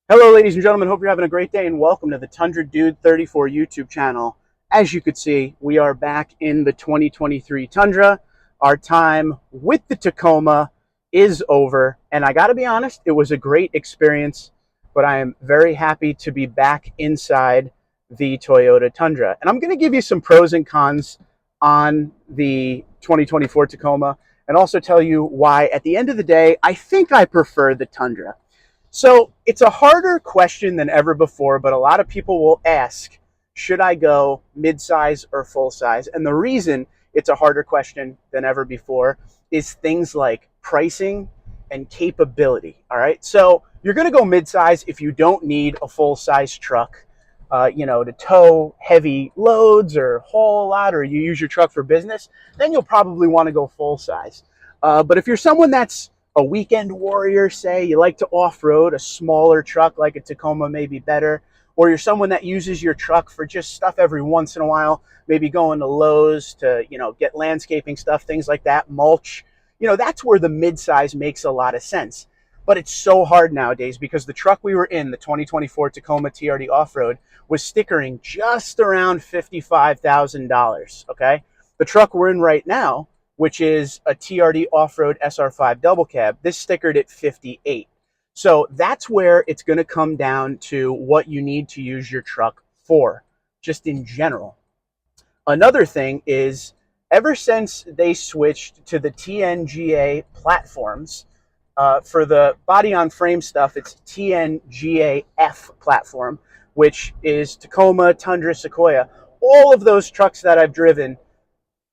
Hello, ladies and gentlemen. Hope you're having a great day and welcome to the Tundra Dude 34 YouTube channel. As you could see, we are back in the 2023 Tundra. Our time with the Tacoma is over, and I got to be honest, it was a great experience, but I am very happy to be back inside the Toyota Tundra. And I'm going to give you some pros and cons on the 2024 Tacoma and also tell you why, at the end of the day, I think I prefer the Tundra. So it's a harder question than ever before, but a lot of people will ask, should I go mid-size or full size? And the reason it's a harder question than ever before is things like pricing and capability. All right. So you're going to go mid-size if you don't need a full-size truck, to tow heavy loads or haul a lot, or you use your truck for business, then you'll probably want to go full size. But if you're someone that's a weekend warrior, say you like to off-road, a smaller truck like a Tacoma may be better, or you're someone that uses your truck for just stuff every once in a while, maybe going to Lowe's to, get landscaping stuff, things like that, mulch, that's where the mid-size makes a lot of sense. But it's so hard nowadays because the truck we were in, the 2024 Tacoma TRD Off-Road, was stickering just around $55,000, okay? The truck we're in right now, which is a TRD Off-Road SR5 double cab, this stickered at 58. So that's where it's going to come down to what you need to use your truck for, just in general. Another thing is, ever since they switched to the TNGA platforms, for the body-on-frame stuff, it's TNGA-F platform, which is Tacoma, Tundra, Sequoia. All of those trucks that I've driven,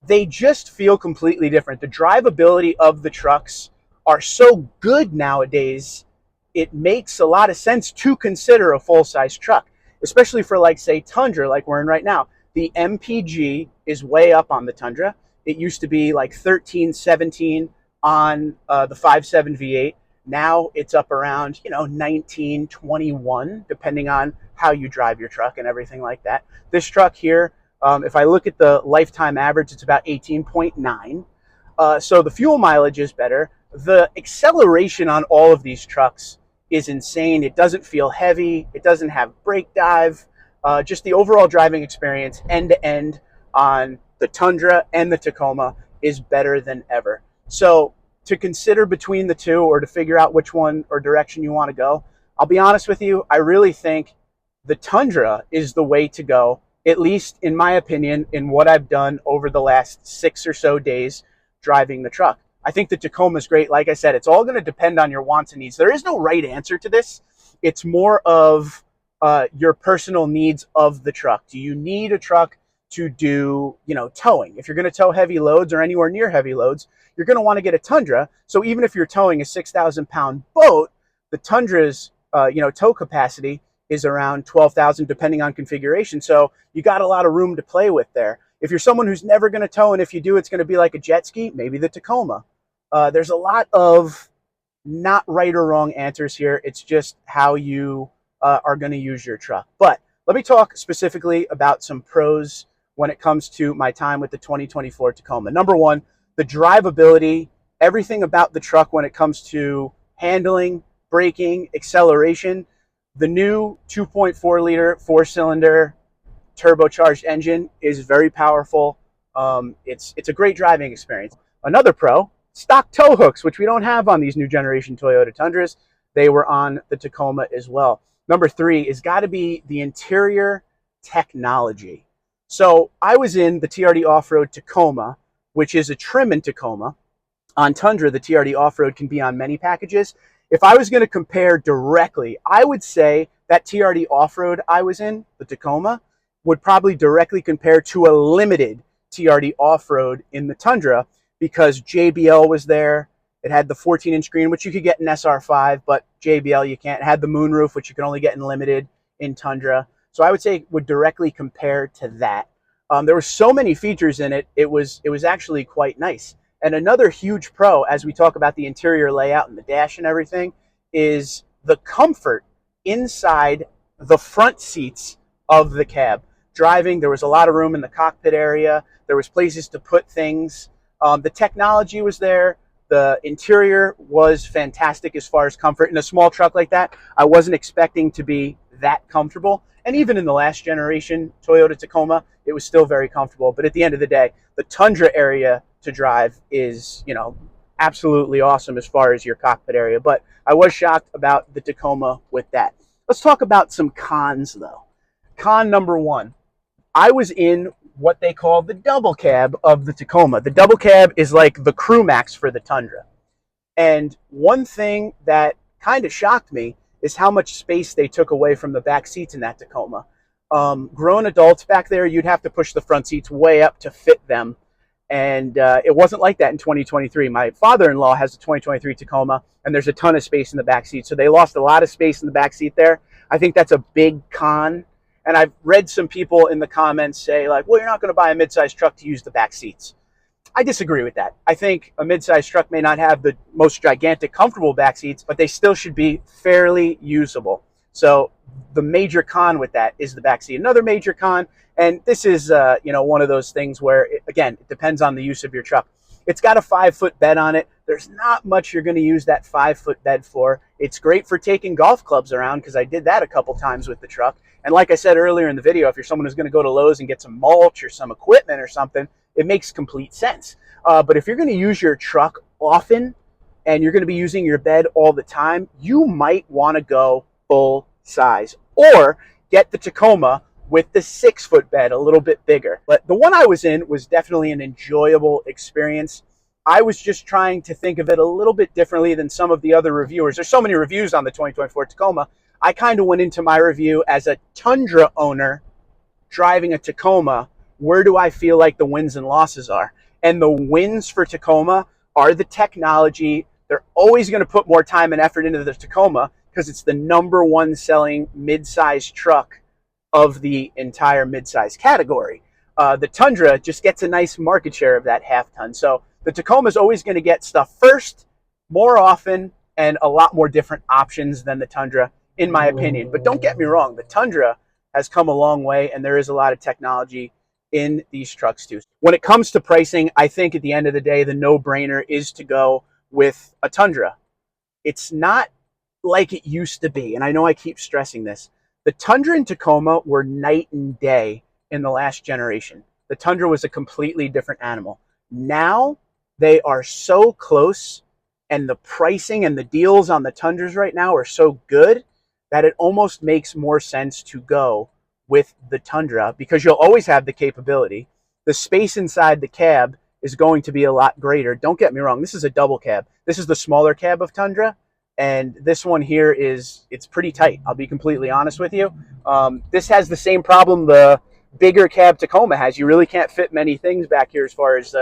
they just feel completely different. The drivability of the trucks are so good nowadays, it makes a lot of sense to consider a full-size truck, especially for, like, say, Tundra, like we're in right now. The MPG is way up on the Tundra. It used to be like 13, 17 on the 5.7 V8. Now it's up around, 19, 21, depending on how you drive your truck and everything like that. This truck here, if I look at the lifetime average, it's about 18.9. So the fuel mileage is better. The acceleration on all of these trucks is insane. It doesn't feel heavy. It doesn't have brake dive. Just the overall driving experience end to end on the Tundra and the Tacoma is better than ever. So to consider between the two or to figure out which one or direction you want to go, I'll be honest with you, I really think the Tundra is the way to go, at least in my opinion, in what I've done over the last 6 or so days driving the truck. I think the Tacoma is great. Like I said, it's all going to depend on your wants and needs. There is no right answer to this. It's more of your personal needs of the truck. Do you need a truck to do, towing? If you're going to tow heavy loads or anywhere near heavy loads, you're going to want to get a Tundra. So even if you're towing a 6,000-pound boat, the Tundra's, tow capacity is around 12,000 depending on configuration. So you got a lot of room to play with there. If you're someone who's never going to tow, and if you do, it's going to be like a jet ski, maybe the Tacoma. There's a lot of not right or wrong answers here. It's just how you are going to use your truck. But let me talk specifically about some pros when it comes to my time with the 2024 Tacoma. Number one, the drivability, everything about the truck when it comes to handling, braking, acceleration. The new 2.4-liter 4-cylinder turbocharged engine is very powerful. It's a great driving experience. Another pro, stock tow hooks, which we don't have on these new generation Toyota Tundras. They were on the Tacoma as well. Number three is got to be the interior technology. So I was in the TRD Off-Road Tacoma, which is a trim in Tacoma. On Tundra, the TRD Off-Road can be on many packages. If I was going to compare directly, I would say that TRD Off-Road I was in, the Tacoma, would probably directly compare to a limited TRD Off-Road in the Tundra because JBL was there. It had the 14-inch screen, which you could get in SR5, but JBL you can't. It had the moonroof, which you can only get in limited in Tundra. So I would say it would directly compare to that. There were so many features in it. It was actually quite nice. And another huge pro, as we talk about the interior layout and the dash and everything, is the comfort inside the front seats of the cab. Driving, there was a lot of room in the cockpit area. There was places to put things. The technology was there. The interior was fantastic as far as comfort. In a small truck like that, I wasn't expecting to be that comfortable. And even in the last generation Toyota Tacoma, it was still very comfortable. But at the end of the day, the Tundra area to drive is, absolutely awesome as far as your cockpit area. But I was shocked about the Tacoma with that. Let's talk about some cons, though. Con number one, I was in what they call the double cab of the Tacoma. The double cab is like the crew max for the Tundra. And one thing that kind of shocked me is how much space they took away from the back seats in that Tacoma. Grown adults back there, you'd have to push the front seats way up to fit them. And it wasn't like that in 2023. My father-in-law has a 2023 Tacoma, and there's a ton of space in the back seat. So they lost a lot of space in the back seat there. I think that's a big con. And I've read some people in the comments say, like, well, you're not going to buy a midsize truck to use the back seats. I disagree with that. I think a midsize truck may not have the most gigantic, comfortable back seats, but they still should be fairly usable. So the major con with that is the back seat. Another major con, and this is one of those things where, again, it depends on the use of your truck. It's got a 5-foot bed on it. There's not much you're going to use that 5-foot bed for. It's great for taking golf clubs around, because I did that a couple times with the truck. And like I said earlier in the video, if you're someone who's going to go to Lowe's and get some mulch or some equipment or something, it makes complete sense. But if you're going to use your truck often and you're going to be using your bed all the time, you might want to go full size or get the Tacoma with the 6-foot bed, a little bit bigger. But the one I was in was definitely an enjoyable experience. I was just trying to think of it a little bit differently than some of the other reviewers. There's so many reviews on the 2024 Tacoma. I kind of went into my review as a Tundra owner driving a Tacoma. Where do I feel like the wins and losses are? And the wins for Tacoma are the technology. They're always going to put more time and effort into the Tacoma because it's the #1 selling mid-size truck of the entire mid-size category. The Tundra just gets a nice market share of that half-ton. So the Tacoma is always going to get stuff first, more often, and a lot more different options than the Tundra, in my opinion. But don't get me wrong, the Tundra has come a long way, and there is a lot of technology in these trucks too. When it comes to pricing, I think at the end of the day, the no-brainer is to go with a Tundra. It's not like it used to be, and I know I keep stressing this. The Tundra and Tacoma were night and day in the last generation. The Tundra was a completely different animal. Now they are so close, and the pricing and the deals on the Tundras right now are so good that it almost makes more sense to go with the Tundra, because you'll always have the capability. The space inside the cab is going to be a lot greater. Don't get me wrong, this is a double cab. This is the smaller cab of Tundra, and this one here it's pretty tight. I'll be completely honest with you. This has the same problem the bigger cab Tacoma has. You really can't fit many things back here as far as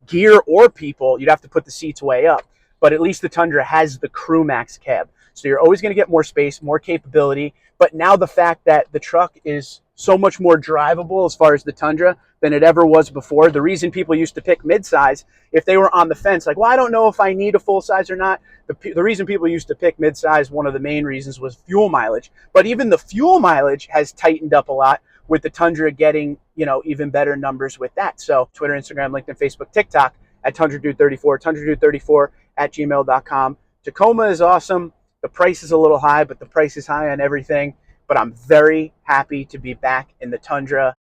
gear or people. You'd have to put the seats way up, but at least the Tundra has the crew max cab. So you're always going to get more space, more capability. But now the fact that the truck is so much more drivable as far as the Tundra than it ever was before. The reason people used to pick midsize, if they were on the fence, like, well, I don't know if I need a full size or not. The reason people used to pick midsize, one of the main reasons, was fuel mileage. But even the fuel mileage has tightened up a lot, with the Tundra getting, even better numbers with that. So Twitter, Instagram, LinkedIn, Facebook, TikTok at TundraDude34, TundraDude34@gmail.com. Tacoma is awesome. The price is a little high, but the price is high on everything. But I'm very happy to be back in the Tundra.